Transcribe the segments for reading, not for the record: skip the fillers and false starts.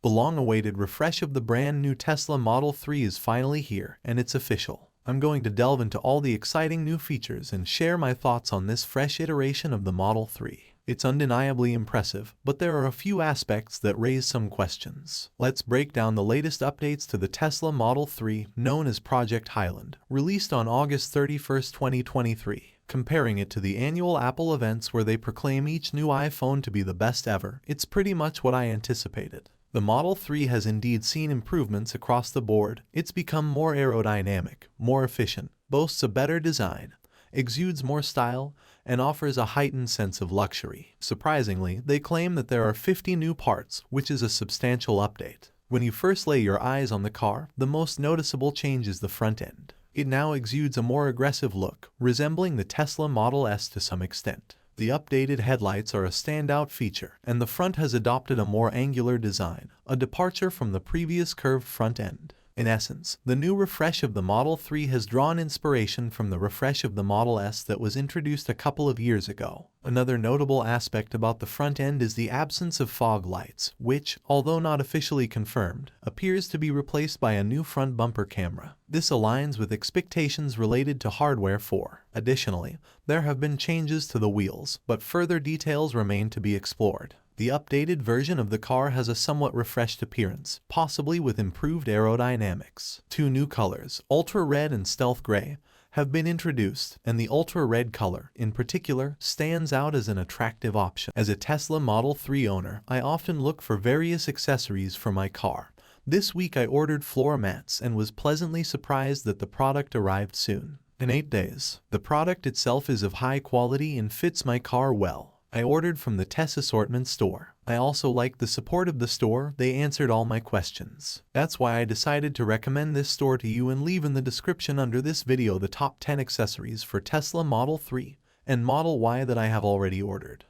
The long-awaited refresh of the brand new Tesla Model 3 is finally here, and it's official. I'm going to delve into all the exciting new features and share my thoughts on this fresh iteration of the Model 3. It's undeniably impressive, but there are a few aspects that raise some questions. Let's break down the latest updates to the Tesla Model 3, known as Project Highland, released on August 31, 2023. Comparing it to the annual Apple events where they proclaim each new iPhone to be the best ever, it's pretty much what I anticipated. The Model 3 has indeed seen improvements across the board. It's become more aerodynamic, more efficient, boasts a better design, exudes more style, and offers a heightened sense of luxury. Surprisingly, they claim that there are 50 new parts, which is a substantial update. When you first lay your eyes on the car, the most noticeable change is the front end. It now exudes a more aggressive look, resembling the Tesla Model S to some extent. The updated headlights are a standout feature, and the front has adopted a more angular design, a departure from the previous curved front end. In essence, the new refresh of the Model 3 has drawn inspiration from the refresh of the Model S that was introduced a couple of years ago. Another notable aspect about the front end is the absence of fog lights, which, although not officially confirmed, appears to be replaced by a new front bumper camera. This aligns with expectations related to hardware 4. Additionally, there have been changes to the wheels, but further details remain to be explored. The updated version of the car has a somewhat refreshed appearance, possibly with improved aerodynamics. Two new colors, Ultra Red and Stealth Gray, have been introduced, and the Ultra Red color, in particular, stands out as an attractive option. As a Tesla Model 3 owner, I often look for various accessories for my car. This week I ordered floor mats and was pleasantly surprised that the product arrived soon. In 8 days. The product itself is of high quality and fits my car well. I ordered from the Tess Assortment store. I also liked the support of the store. They answered all my questions. That's why I decided to recommend this store to you and leave in the description under this video the top 10 accessories for Tesla Model 3 and Model Y that I have already ordered.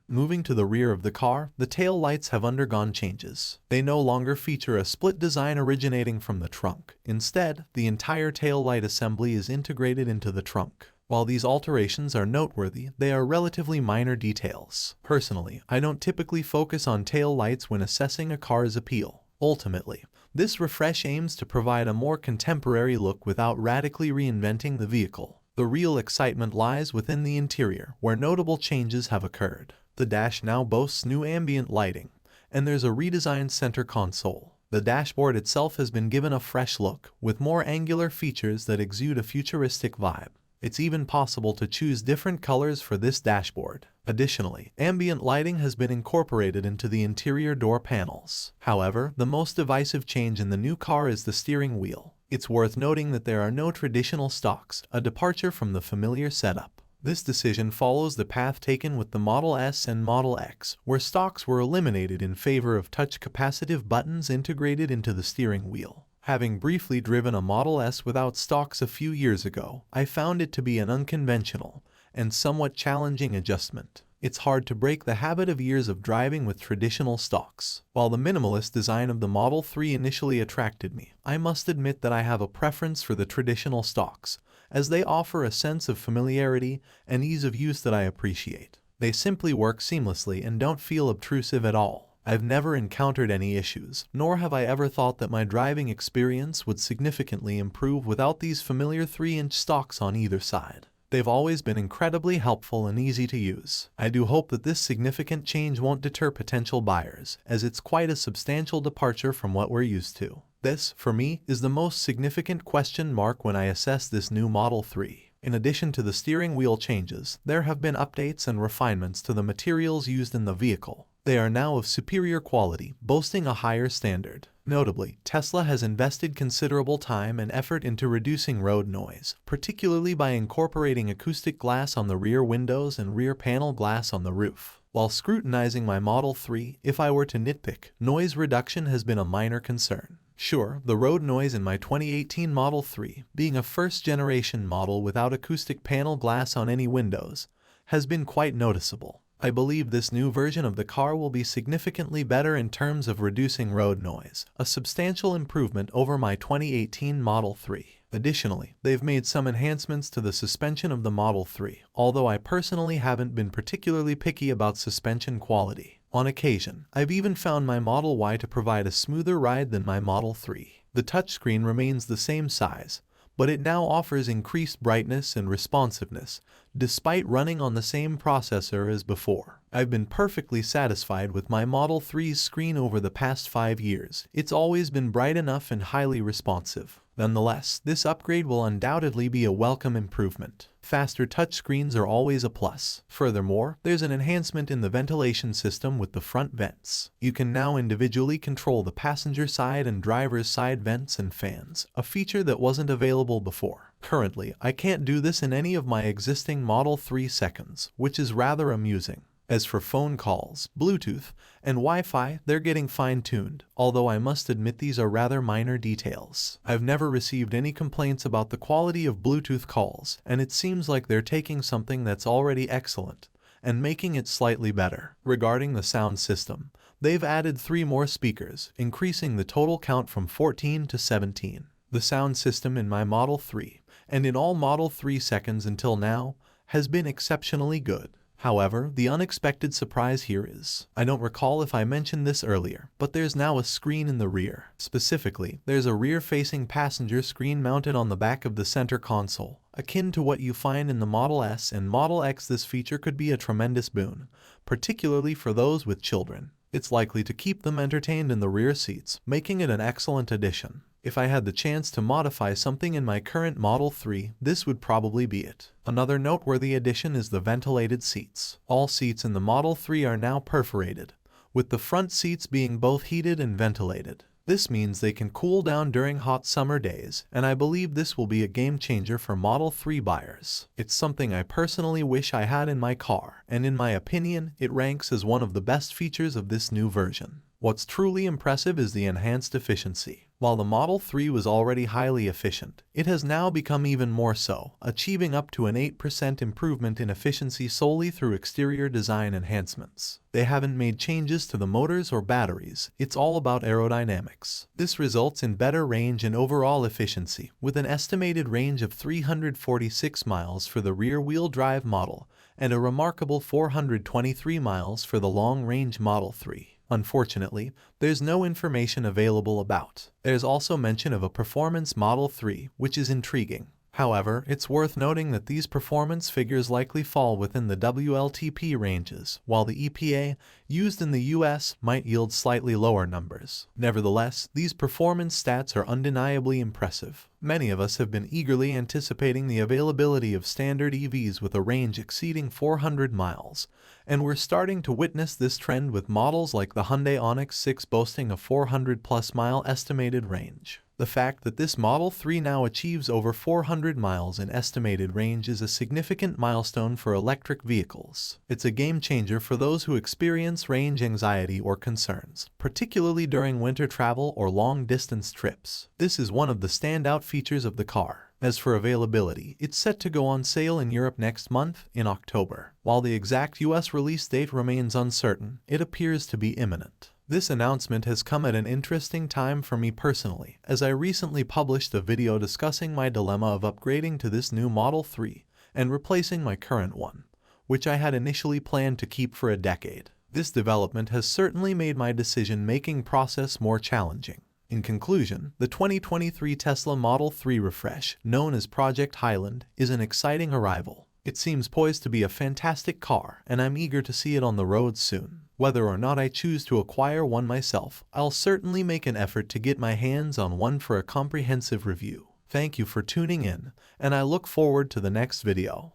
Moving to the rear of the car, the tail lights have undergone changes. They no longer feature a split design originating from the trunk. Instead, the entire tail light assembly is integrated into the trunk. While these alterations are noteworthy, they are relatively minor details. Personally, I don't typically focus on tail lights when assessing a car's appeal. Ultimately, this refresh aims to provide a more contemporary look without radically reinventing the vehicle. The real excitement lies within the interior, where notable changes have occurred. The dash now boasts new ambient lighting, and there's a redesigned center console. The dashboard itself has been given a fresh look, with more angular features that exude a futuristic vibe. It's even possible to choose different colors for this dashboard. Additionally, ambient lighting has been incorporated into the interior door panels. However, the most divisive change in the new car is the steering wheel. It's worth noting that there are no traditional stalks, a departure from the familiar setup. This decision follows the path taken with the Model S and Model X, where stalks were eliminated in favor of touch capacitive buttons integrated into the steering wheel. Having briefly driven a Model S without stalks a few years ago, I found it to be an unconventional and somewhat challenging adjustment. It's hard to break the habit of years of driving with traditional stalks. While the minimalist design of the Model 3 initially attracted me, I must admit that I have a preference for the traditional stalks, as they offer a sense of familiarity and ease of use that I appreciate. They simply work seamlessly and don't feel obtrusive at all. I've never encountered any issues, nor have I ever thought that my driving experience would significantly improve without these familiar 3-inch stalks on either side. They've always been incredibly helpful and easy to use. I do hope that this significant change won't deter potential buyers, as it's quite a substantial departure from what we're used to. This, for me, is the most significant question mark when I assess this new Model 3. In addition to the steering wheel changes, there have been updates and refinements to the materials used in the vehicle. They are now of superior quality, boasting a higher standard. Notably, Tesla has invested considerable time and effort into reducing road noise, particularly by incorporating acoustic glass on the rear windows and rear panel glass on the roof. While scrutinizing my Model 3, if I were to nitpick, noise reduction has been a minor concern. Sure, the road noise in my 2018 Model 3, being a first-generation model without acoustic panel glass on any windows, has been quite noticeable. I believe this new version of the car will be significantly better in terms of reducing road noise, a substantial improvement over my 2018 Model 3. Additionally, they've made some enhancements to the suspension of the Model 3, although I personally haven't been particularly picky about suspension quality. On occasion, I've even found my Model Y to provide a smoother ride than my Model 3. The touchscreen remains the same size, but it now offers increased brightness and responsiveness, despite running on the same processor as before. I've been perfectly satisfied with my Model 3's screen over the past 5 years. It's always been bright enough and highly responsive. Nonetheless, this upgrade will undoubtedly be a welcome improvement. Faster touchscreens are always a plus. Furthermore, there's an enhancement in the ventilation system with the front vents. You can now individually control the passenger side and driver's side vents and fans, a feature that wasn't available before. Currently, I can't do this in any of my existing Model 3 seconds, which is rather amusing. As for phone calls, Bluetooth, and Wi-Fi, they're getting fine-tuned, although I must admit these are rather minor details. I've never received any complaints about the quality of Bluetooth calls, and it seems like they're taking something that's already excellent and making it slightly better. Regarding the sound system, they've added 3 more speakers, increasing the total count from 14 to 17. The sound system in my Model 3, and in all Model 3 seconds until now, has been exceptionally good. However, the unexpected surprise here is, I don't recall if I mentioned this earlier, but there's now a screen in the rear. Specifically, there's a rear-facing passenger screen mounted on the back of the center console. Akin to what you find in the Model S and Model X, this feature could be a tremendous boon, particularly for those with children. It's likely to keep them entertained in the rear seats, making it an excellent addition. If I had the chance to modify something in my current Model 3, this would probably be it. Another noteworthy addition is the ventilated seats. All seats in the Model 3 are now perforated, with the front seats being both heated and ventilated. This means they can cool down during hot summer days, and I believe this will be a game changer for Model 3 buyers. It's something I personally wish I had in my car, and in my opinion, it ranks as one of the best features of this new version. What's truly impressive is the enhanced efficiency. While the Model 3 was already highly efficient, it has now become even more so, achieving up to an 8% improvement in efficiency solely through exterior design enhancements. They haven't made changes to the motors or batteries, it's all about aerodynamics. This results in better range and overall efficiency, with an estimated range of 346 miles for the rear-wheel drive model and a remarkable 423 miles for the long-range Model 3. Unfortunately, there's no information available about. There's also mention of a performance Model 3, which is intriguing. However, it's worth noting that these performance figures likely fall within the WLTP ranges, while the EPA, used in the US, might yield slightly lower numbers. Nevertheless, these performance stats are undeniably impressive. Many of us have been eagerly anticipating the availability of standard EVs with a range exceeding 400 miles, and we're starting to witness this trend with models like the Hyundai Onyx 6 boasting a 400-plus mile estimated range. The fact that this Model 3 now achieves over 400 miles in estimated range is a significant milestone for electric vehicles. It's a game changer for those who experience range anxiety or concerns, particularly during winter travel or long-distance trips. This is one of the standout features of the car. As for availability, it's set to go on sale in Europe next month, in October. While the exact US release date remains uncertain, it appears to be imminent. This announcement has come at an interesting time for me personally, as I recently published a video discussing my dilemma of upgrading to this new Model 3 and replacing my current one, which I had initially planned to keep for a decade. This development has certainly made my decision-making process more challenging. In conclusion, the 2023 Tesla Model 3 refresh, known as Project Highland, is an exciting arrival. It seems poised to be a fantastic car, and I'm eager to see it on the road soon. Whether or not I choose to acquire one myself, I'll certainly make an effort to get my hands on one for a comprehensive review. Thank you for tuning in, and I look forward to the next video.